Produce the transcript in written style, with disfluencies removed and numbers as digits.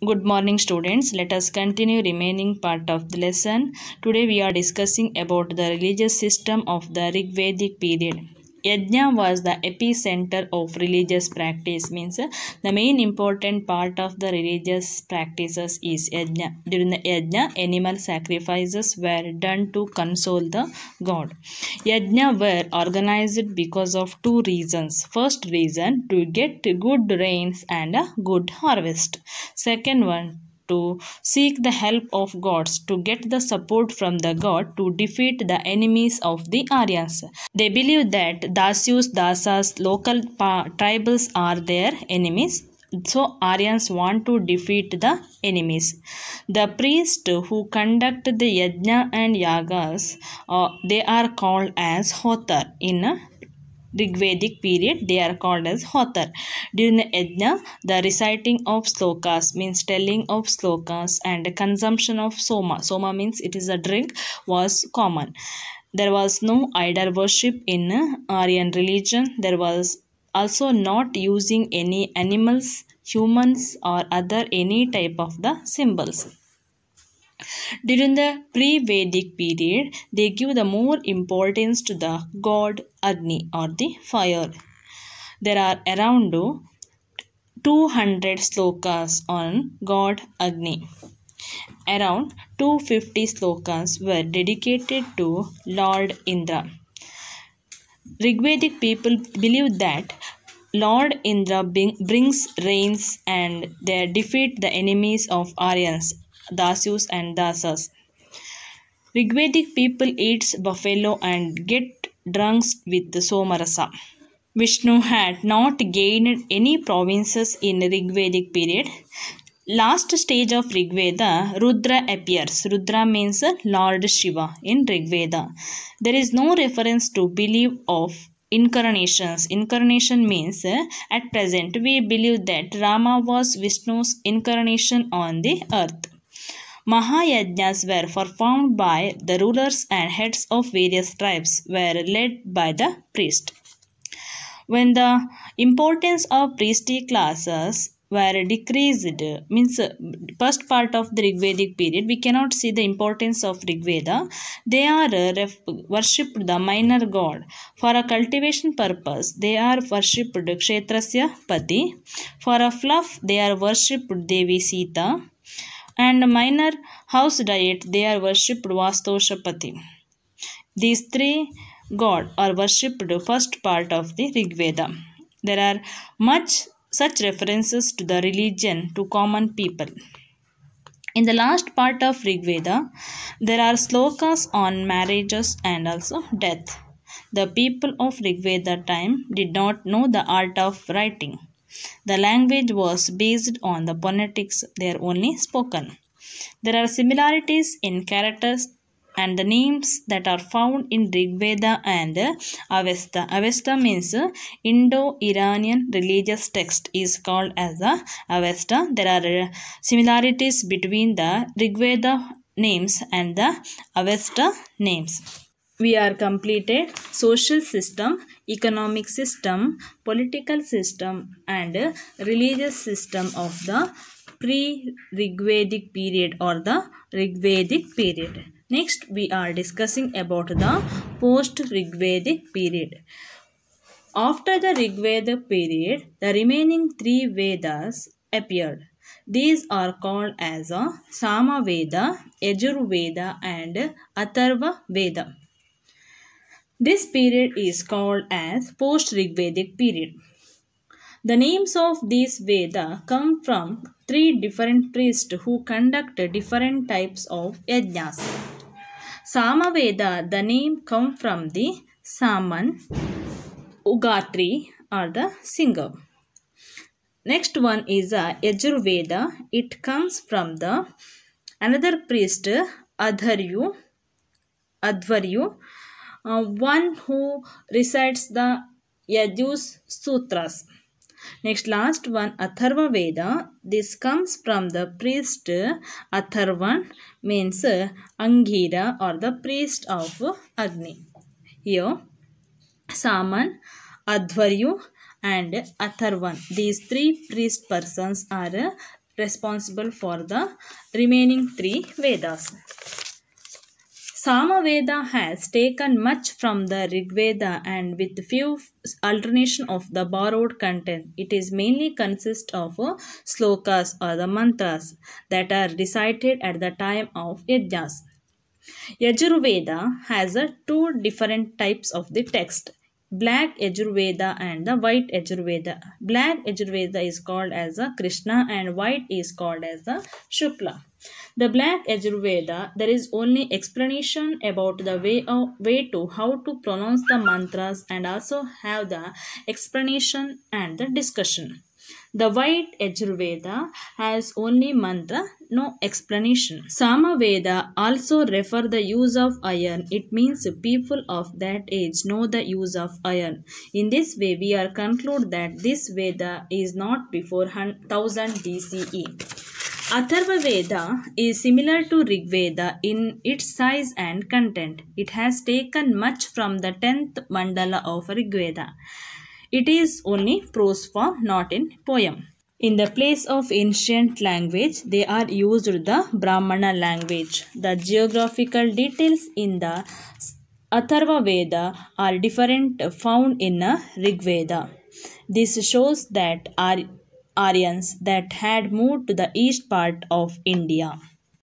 Good morning students. Let us continue remaining part of the lesson. Today we are discussing about the religious system of the Rigvedic period. Yajna was the epicenter of religious practice, means the main important part of the religious practices is yajna. During the yajna, animal sacrifices were done to console the god. Yajna were organized because of two reasons. First reason, to get good rains and a good harvest. Second one, to seek the help of gods, to get the support from the god to defeat the enemies of the Aryans. They believe that Dasyus, Dasas, local tribals are their enemies. So Aryans want to defeat the enemies. The priests who conduct the yajna and yagas, they are called as Hotar in Rigvedic period. They are called as Hotar. During the yajna, the reciting of slokas, means telling of slokas, and consumption of soma. Soma means it is a drink, was common. There was no idol worship in Aryan religion. There was also not using any animals, humans, or other any type of the symbols. During the pre-Vedic period, they give the more importance to the god Agni or the fire. There are around 200 slokas on god Agni. Around 250 slokas were dedicated to Lord Indra. Rigvedic people believe that Lord Indra brings rains and they defeat the enemies of Aryans, Dasyus and Dasas. Rigvedic people eats buffalo and get drunk with Somarasa. Vishnu had not gained any provinces in Rigvedic period. Last stage of Rigveda, Rudra appears. Rudra means Lord Shiva in Rigveda. There is no reference to belief of incarnations. Incarnation means at present we believe that Rama was Vishnu's incarnation on the earth. Mahayajnas were performed by the rulers and heads of various tribes were led by the priest. When the importance of priestly classes were decreased, means first part of the Rigvedic period, we cannot see the importance of Rigveda. They are worshipped the minor god. For a cultivation purpose, they are worshipped Kshetrasya Pati. For a fluff, they are worshipped Devi Sita. And minor house diet, they are worshipped Vastoshapati. These three gods are worshipped first part of the Rigveda. There are much such references to the religion to common people. In the last part of Rigveda, there are slokas on marriages and also death. The people of Rigveda time did not know the art of writing. The language was based on the phonetics, they are only spoken. There are similarities in characters and the names that are found in Rigveda and Avesta. Avesta means Indo-Iranian religious text is called as the Avesta. There are similarities between the Rigveda names and the Avesta names. We are completed social system, economic system, political system and religious system of the pre-Rigvedic period or the Rigvedic period. Next we are discussing about the post-Rigvedic period. After the Rigvedic period, the remaining three Vedas appeared. These are called as Sama Veda, Yajurveda and Atharva Veda. This period is called as post-Rigvedic period. The names of these Veda come from three different priests who conduct different types of yajnas. Sama Veda, the name comes from the Saman, Ugatri or the singer. Next one is Yajurveda. It comes from the another priest Advaryu, one who recites the Yajus Sutras. Next last one Atharva Veda. This comes from the priest Atharvan, means Angira or the priest of Agni. Here Saman, Advaryu and Atharvan. These three priest persons are responsible for the remaining three Vedas. Samaveda has taken much from the Rigveda and with few alternation of the borrowed content. It is mainly consists of slokas or the mantras that are recited at the time of yajnas. Yajurveda has two different types of the text. Black Yajurveda and the white Yajurveda. Black Yajurveda is called as a Krishna and white is called as a Shukla. The Black Yajurveda, there is only explanation about the way to how to pronounce the mantras and also have the explanation and the discussion. The white Yajurveda has only mantra, no explanation. Samaveda also refer the use of iron. It means people of that age know the use of iron. In this way, we are conclude that this Veda is not before 1000 BCE. Atharva Veda is similar to Rig Veda in its size and content. It has taken much from the 10th mandala of Rig Veda. It is only prose form, not in poem. In the place of ancient language, they are used the Brahmana language. The geographical details in the Atharva Veda are different found in Rig Veda. This shows that Aryans that had moved to the east part of India.